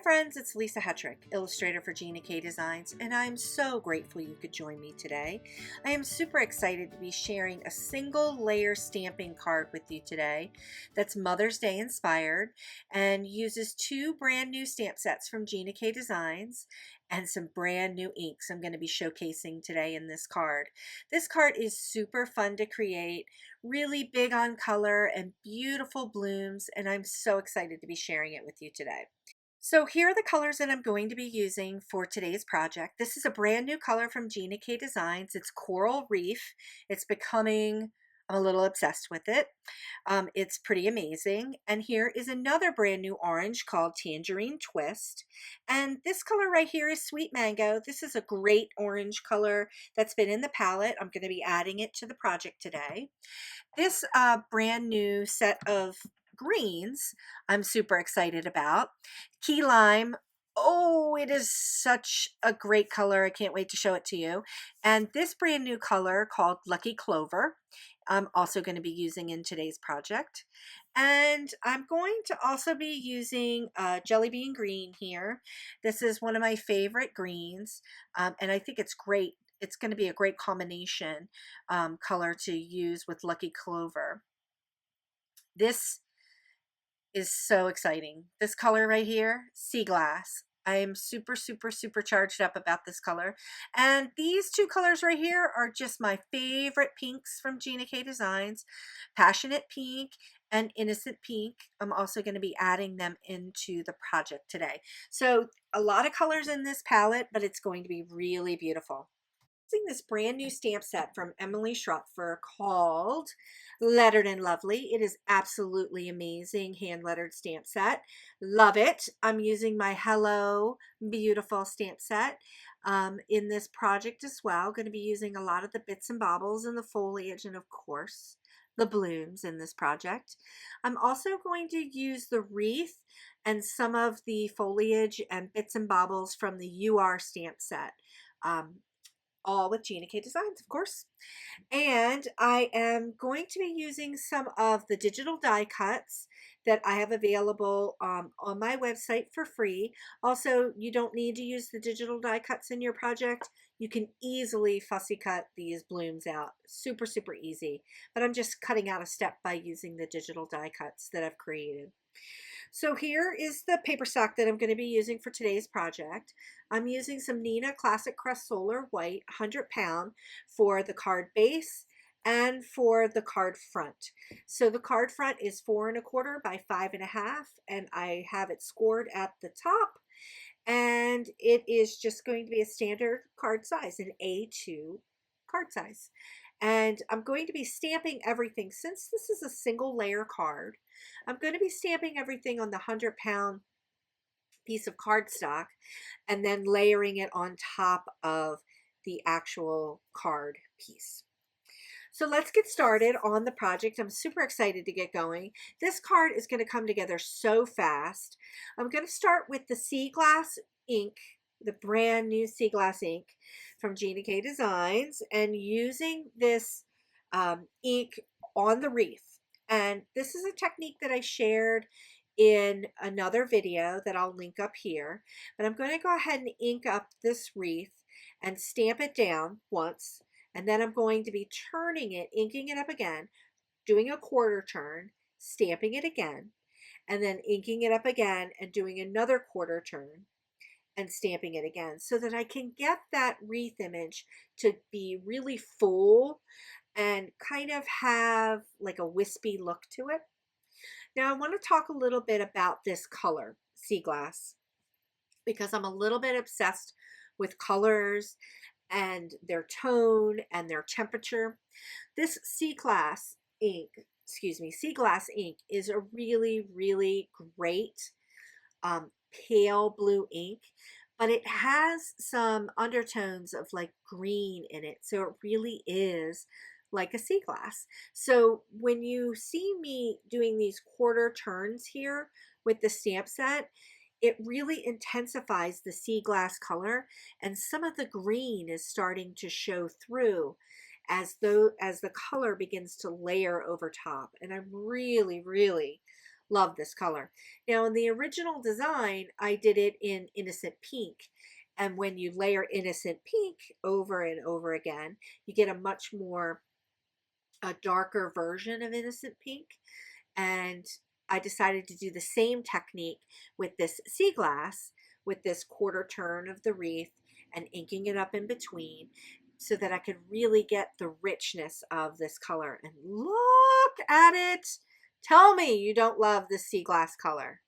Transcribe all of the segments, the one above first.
friends, it's Lisa Hetrick, illustrator for Gina K Designs, and I'm so grateful you could join me today. I am super excited to be sharing a single layer stamping card with you today that's Mother's Day inspired and uses two brand new stamp sets from Gina K Designs and some brand new inks I'm going to be showcasing today in this card. This card is super fun to create, really big on color and beautiful blooms, and I'm so excited to be sharing it with you today. So here are the colors that I'm going to be using for today's project. This is a brand new color from Gina K Designs. It's Coral Reef. I'm a little obsessed with it. It's pretty amazing. And here is another brand new orange called Tangerine Twist. And this color right here is Sweet Mango. This is a great orange color that's been in the palette. I'm going to be adding it to the project today. This brand new set of greens I'm super excited about. Key Lime. Oh, it is such a great color. I can't wait to show it to you. And this brand new color called Lucky Clover, I'm also going to be using in today's project. And I'm going to also be using Jelly Bean Green here. This is one of my favorite greens, and I think it's great. It's going to be a great combination color to use with Lucky Clover. This is so exciting. This color right here, Sea Glass. I am super, super, super charged up about this color. And these two colors right here are just my favorite pinks from Gina K Designs. Passionate Pink and Innocent Pink. I'm also going to be adding them into the project today. So a lot of colors in this palette, but it's going to be really beautiful. Using this brand new stamp set from Emily Schroepfer called Lettered and Lovely. It is absolutely amazing hand lettered stamp set. Love it. I'm using my Hello Beautiful stamp set in this project as well. Going to be using a lot of the bits and bobbles and the foliage and of course the blooms in this project. I'm also going to use the wreath and some of the foliage and bits and bobbles from the UR stamp set. All with Gina K Designs, of course. And I am going to be using some of the digital die cuts that I have available on my website for free. Also, you don't need to use the digital die cuts in your project. You can easily fussy cut these blooms out. Super, super easy. But I'm just cutting out a step by using the digital die cuts that I've created. So here is the paper stock that I'm going to be using for today's project. I'm using some Neenah Classic Crest Solar White 100 pound for the card base and for the card front. So the card front is 4 1/4 by 5 1/2, and I have it scored at the top, and it is just going to be a standard card size, an A2 card size. And I'm going to be stamping everything. Since this is a single layer card, I'm going to be stamping everything on the 100 pound piece of cardstock and then layering it on top of the actual card piece. So let's get started on the project. I'm super excited to get going. This card is going to come together so fast. I'm going to start with the Sea Glass ink, the brand new Sea Glass ink from Gina K Designs, and using this ink on the wreath. And this is a technique that I shared in another video that I'll link up here. But I'm going to go ahead and ink up this wreath and stamp it down once. And then I'm going to be turning it, inking it up again, doing a quarter turn, stamping it again, and then inking it up again and doing another quarter turn and stamping it again so that I can get that wreath image to be really full and kind of have like a wispy look to it. Now I want to talk a little bit about this color, Sea Glass, because I'm a little bit obsessed with colors and their tone and their temperature. This Sea Glass ink is a really, really great pale blue ink, but it has some undertones of like green in it. So it really is like a sea glass. So when you see me doing these quarter turns here with the stamp set, it really intensifies the sea glass color, and some of the green is starting to show through as the color begins to layer over top. And I'm really, really Love this color. Now in the original design, I did it in Innocent Pink. And when you layer Innocent Pink over and over again, you get a much more a darker version of Innocent Pink. And I decided to do the same technique with this sea glass, with this quarter turn of the wreath and inking it up in between so that I could really get the richness of this color. And look at it. Tell me you don't love this sea glass color.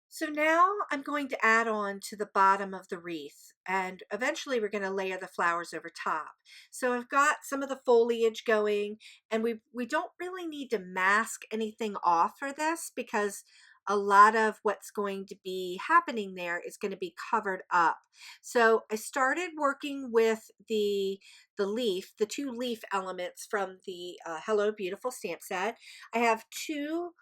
So now I'm going to add on to the bottom of the wreath, and eventually we're going to layer the flowers over top. So I've got some of the foliage going, and we don't really need to mask anything off for this because a lot of what's going to be happening there is going to be covered up. So I started working with the leaf, the two leaf elements from the Hello Beautiful stamp set. I have two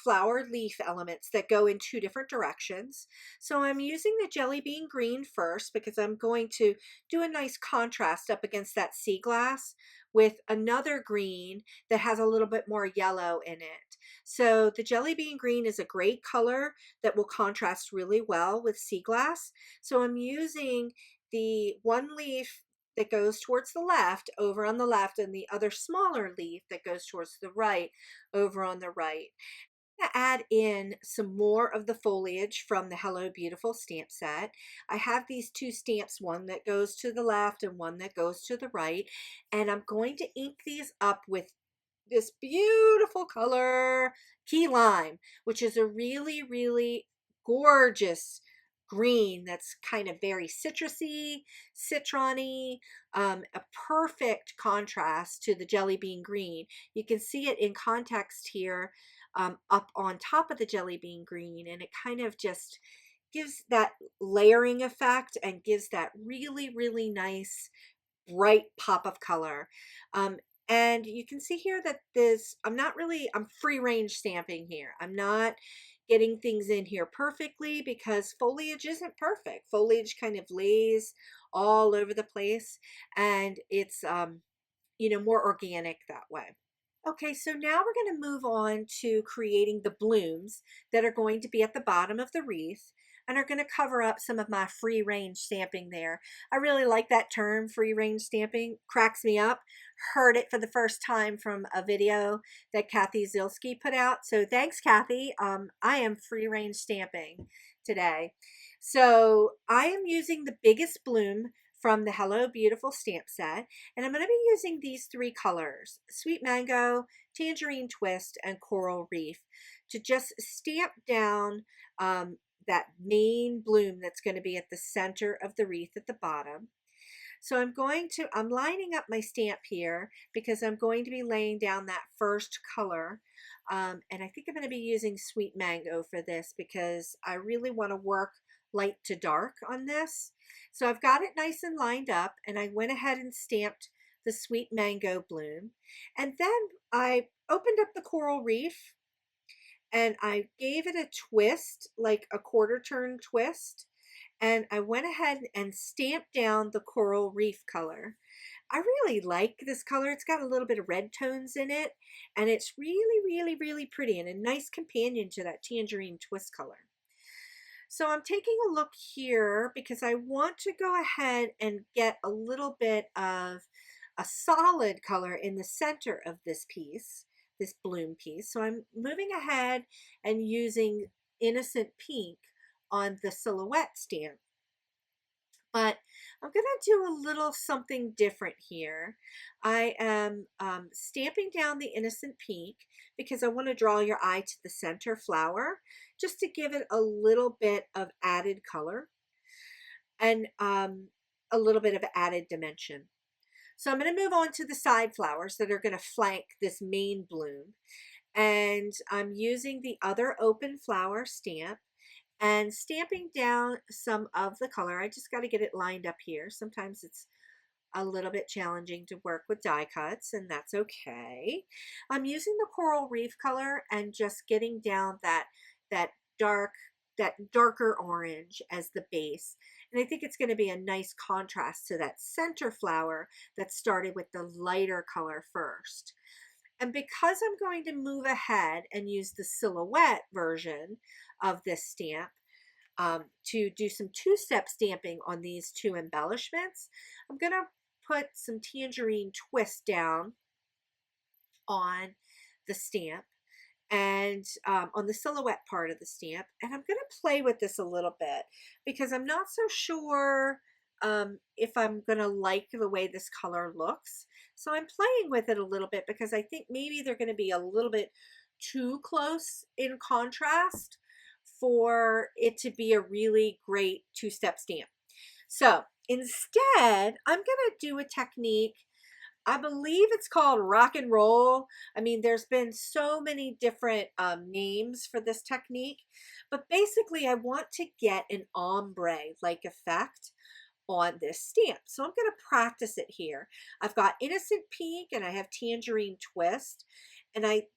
flower leaf elements that go in two different directions. So I'm using the jelly bean green first because I'm going to do a nice contrast up against that sea glass with another green that has a little bit more yellow in it. So the jelly bean green is a great color that will contrast really well with sea glass. So I'm using the one leaf that goes towards the left over on the left and the other smaller leaf that goes towards the right over on the right. To add in some more of the foliage from the Hello Beautiful stamp set. I have these two stamps, one that goes to the left and one that goes to the right, and I'm going to ink these up with this beautiful color, Key Lime, which is a really, really gorgeous green that's kind of very citrusy, citron-y, a perfect contrast to the jelly bean green. You can see it in context here up on top of the jelly bean green, and it kind of just gives that layering effect and gives that really, really nice bright pop of color. And you can see here that this, I'm free range stamping here. I'm not getting things in here perfectly because foliage isn't perfect. Foliage kind of lays all over the place, and it's, more organic that way. Okay, so now we're going to move on to creating the blooms that are going to be at the bottom of the wreath and are going to cover up some of my free range stamping there. I really like that term, free range stamping. Cracks me up. Heard it for the first time from a video that Kathy Zilski put out. So thanks, Kathy. I am free range stamping today. So I am using the biggest bloom from the Hello Beautiful stamp set, and I'm going to be using these three colors, Sweet Mango, Tangerine Twist, and Coral Reef, to just stamp down that main bloom that's going to be at the center of the wreath at the bottom. So I'm lining up my stamp here because I'm going to be laying down that first color. And I think I'm going to be using Sweet Mango for this because I really want to work light to dark on this. So I've got it nice and lined up, and I went ahead and stamped the Sweet Mango bloom. And then I opened up the Coral Reef and I gave it a twist, like a quarter turn twist. And I went ahead and stamped down the Coral Reef color. I really like this color. It's got a little bit of red tones in it, and it's really, really, really pretty and a nice companion to that Tangerine Twist color. So I'm taking a look here because I want to go ahead and get a little bit of a solid color in the center of this piece, this bloom piece. So I'm moving ahead and using Innocent Pink on the silhouette stamp. But I'm going to do a little something different here. I am stamping down the Innocent Pink because I want to draw your eye to the center flower just to give it a little bit of added color and a little bit of added dimension. So I'm going to move on to the side flowers that are going to flank this main bloom. And I'm using the other open flower stamp and stamping down some of the color. I just got to get it lined up here. Sometimes it's a little bit challenging to work with die cuts, and that's okay. I'm using the Coral Reef color and just getting down that dark, that darker orange as the base. And I think it's going to be a nice contrast to that center flower that started with the lighter color first. And because I'm going to move ahead and use the silhouette version of this stamp, to do some two-step stamping on these two embellishments, I'm going to put some Tangerine twist down on the stamp and on the silhouette part of the stamp. And I'm going to play with this a little bit because I'm not so sure if I'm going to like the way this color looks. So I'm playing with it a little bit because I think maybe they're going to be a little bit too close in contrast for it to be a really great two-step stamp. So instead, I'm going to do a technique. I believe it's called rock and roll. I mean, there's been so many different names for this technique, but basically I want to get an ombre-like effect on this stamp. So I'm going to practice it here. I've got Innocent Pink and I have Tangerine Twist, and I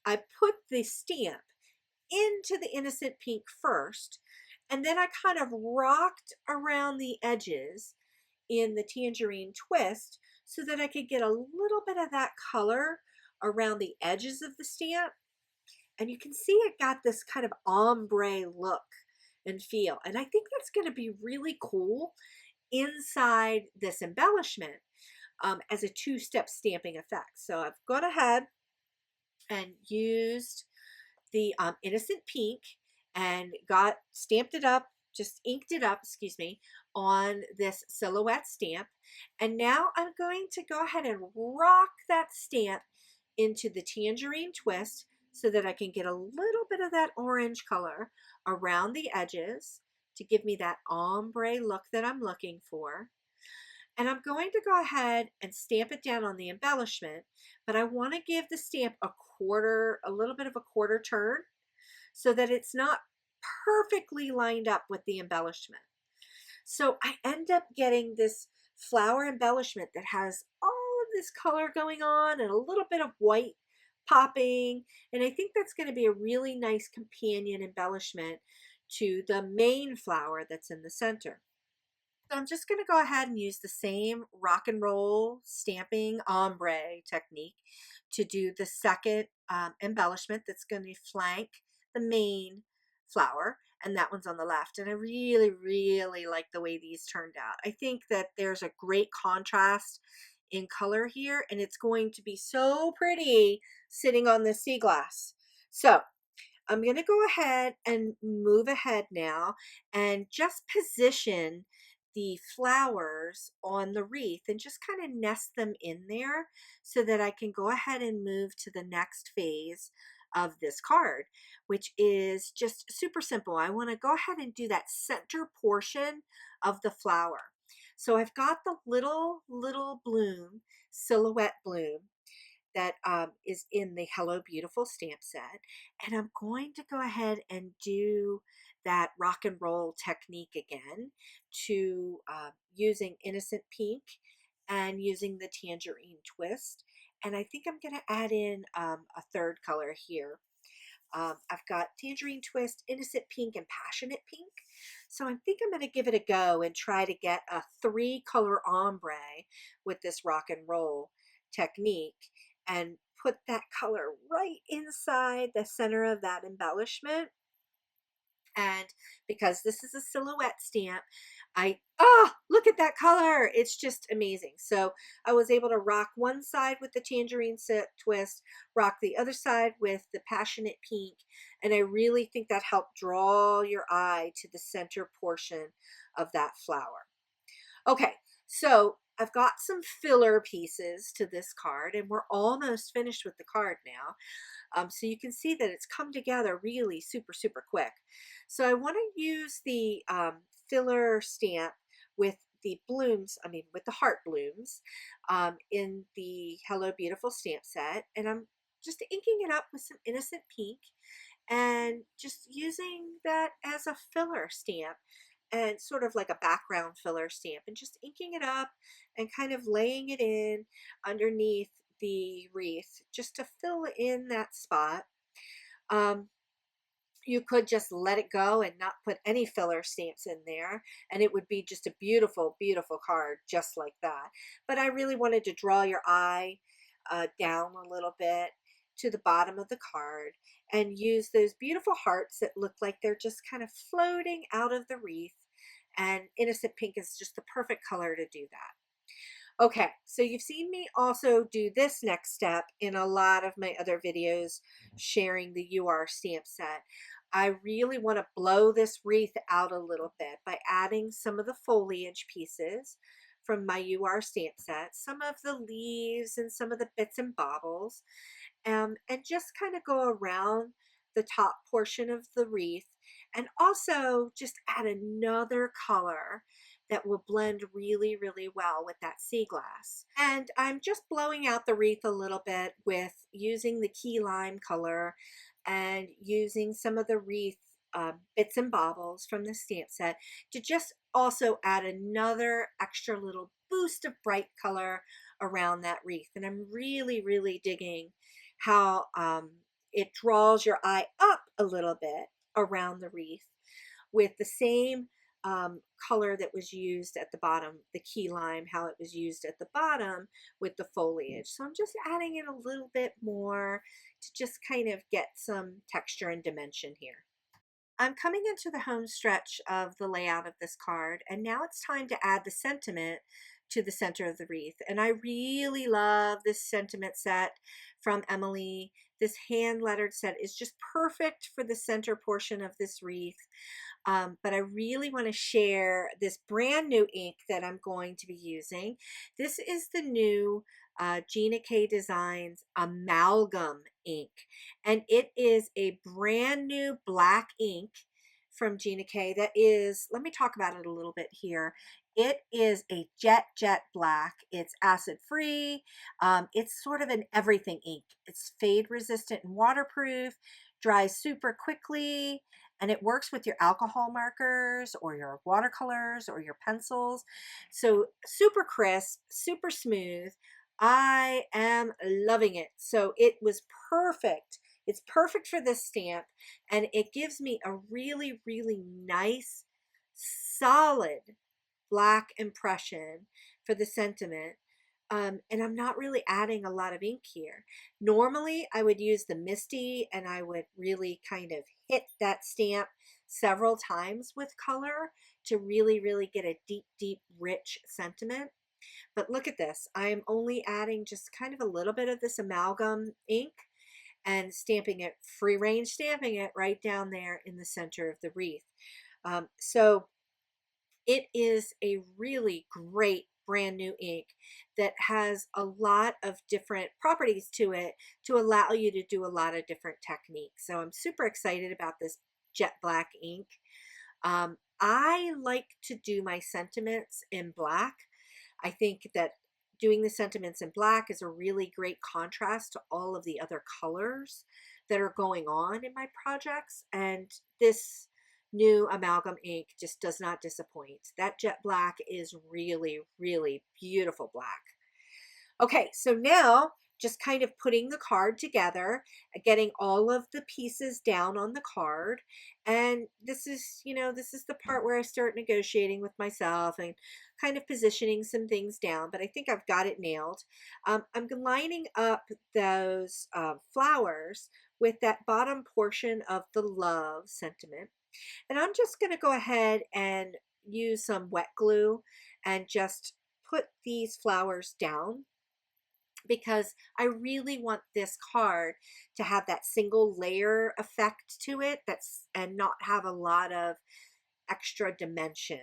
I put the stamp into the Innocent Pink first, and then I kind of rocked around the edges in the Tangerine Twist so that I could get a little bit of that color around the edges of the stamp. And you can see it got this kind of ombre look and feel. And I think that's going to be really cool inside this embellishment as a two-step stamping effect. So I've gone ahead and used the Innocent Pink and stamped it up, just inked it up, excuse me, on this silhouette stamp. And now I'm going to go ahead and rock that stamp into the Tangerine Twist so that I can get a little bit of that orange color around the edges to give me that ombre look that I'm looking for. And I'm going to go ahead and stamp it down on the embellishment, but I want to give the stamp a little bit of a quarter turn so that it's not perfectly lined up with the embellishment. So I end up getting this flower embellishment that has all of this color going on and a little bit of white popping. And I think that's going to be a really nice companion embellishment to the main flower that's in the center. So I'm just going to go ahead and use the same rock and roll stamping ombre technique to do the second embellishment that's going to flank the main flower, and that one's on the left. And I really, really like the way these turned out. I think that there's a great contrast in color here, and it's going to be so pretty sitting on this sea glass. So I'm going to go ahead and move ahead now and just position the flowers on the wreath and just kind of nest them in there so that I can go ahead and move to the next phase of this card, which is just super simple. I want to go ahead and do that center portion of the flower. So I've got the little bloom, silhouette bloom, that is in the Hello Beautiful stamp set. And I'm going to go ahead and do that rock and roll technique again to using Innocent Pink and using the Tangerine Twist. And I think I'm going to add in a third color here. I've got Tangerine Twist, Innocent Pink, and Passionate Pink. So I think I'm going to give it a go and try to get a 3-color ombre with this rock and roll technique and put that color right inside the center of that embellishment. And because this is a silhouette stamp, look at that color. It's just amazing. So I was able to rock one side with the Tangerine Twist, rock the other side with the Passionate Pink, and I really think that helped draw your eye to the center portion of that flower. Okay, so I've got some filler pieces to this card, and we're almost finished with the card now. So you can see that it's come together really super, super quick. So I want to use the filler stamp with the blooms, with the heart blooms in the Hello Beautiful stamp set. And I'm just inking it up with some Innocent Pink and just using that as a filler stamp and sort of like a background filler stamp and just inking it up and kind of laying it in underneath the wreath just to fill in that spot. You could just let it go and not put any filler stamps in there, and it would be just a beautiful, beautiful card just like that. But I really wanted to draw your eye down a little bit to the bottom of the card and use those beautiful hearts that look like they're just kind of floating out of the wreath. And innocent pink is just the perfect color to do that. Okay, so you've seen me also do this next step in a lot of my other videos sharing the UR stamp set. I really want to blow this wreath out a little bit by adding some of the foliage pieces from my UR stamp set, some of the leaves and some of the bits and baubles, and just kind of go around the top portion of the wreath and also just add another color that will blend really, really well with that sea glass. And I'm just blowing out the wreath a little bit with using the key lime color and using some of the wreath bits and baubles from the stamp set to just also add another extra little boost of bright color around that wreath. And I'm really, really digging how it draws your eye up a little bit around the wreath with the same color that was used at the bottom, the key lime, how it was used at the bottom with the foliage. So I'm just adding in a little bit more to just kind of get some texture and dimension here. I'm coming into the home stretch of the layout of this card, and now it's time to add the sentiment to the center of the wreath. And I really love this sentiment set from Emily. This hand lettered set is just perfect for the center portion of this wreath. But I really want to share this brand new ink that I'm going to be using. This is the new Gina K Designs Amalgam ink, and it is a brand new black ink from Gina K that is, let me talk about it a little bit here. It is a jet black. It's acid free. It's sort of an everything ink. It's fade resistant and waterproof, dries super quickly, and it works with your alcohol markers or your watercolors or your pencils. So super crisp, super smooth. I am loving it. So it was perfect. It's perfect for this stamp, and it gives me a really, really nice, solid black impression for the sentiment. And I'm not really adding a lot of ink here. Normally I would use the Misty and I would really kind of hit that stamp several times with color to really, really get a deep, deep, rich sentiment. But look at this. I am only adding just kind of a little bit of this amalgam ink and stamping it, free range stamping it right down there in the center of the wreath. So it is a really great brand new ink that has a lot of different properties to it to allow you to do a lot of different techniques. So I'm super excited about this jet black ink. I like to do my sentiments in black. I think that doing the sentiments in black is a really great contrast to all of the other colors that are going on in my projects. And this new amalgam ink just does not disappoint. That jet black is really, really beautiful black. Okay, so now just kind of putting the card together, getting all of the pieces down on the card. And this is, this is the part where I start negotiating with myself and kind of positioning some things down, but I think I've got it nailed. I'm lining up those flowers with that bottom portion of the love sentiment. And I'm just going to go ahead and use some wet glue and just put these flowers down, because I really want this card to have that single layer effect to it and not have a lot of extra dimension.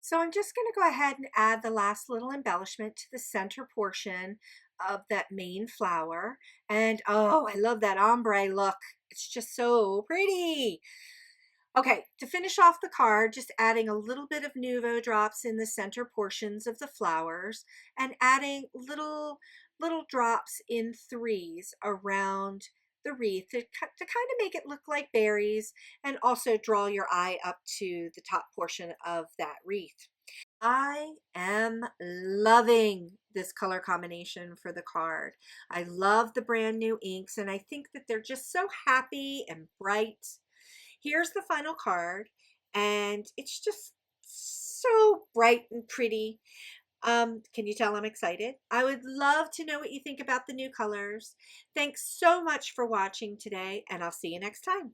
So I'm just going to go ahead and add the last little embellishment to the center portion of that main flower. And oh, I love that ombre look. It's just so pretty. Okay, to finish off the card, just adding a little bit of Nuvo drops in the center portions of the flowers and adding little drops in threes around the wreath to kind of make it look like berries and also draw your eye up to the top portion of that wreath. I am loving this color combination for the card. I love the brand new inks, and I think that they're just so happy and bright. Here's the final card, and it's just so bright and pretty. Can you tell I'm excited? I would love to know what you think about the new colors. Thanks so much for watching today, and I'll see you next time.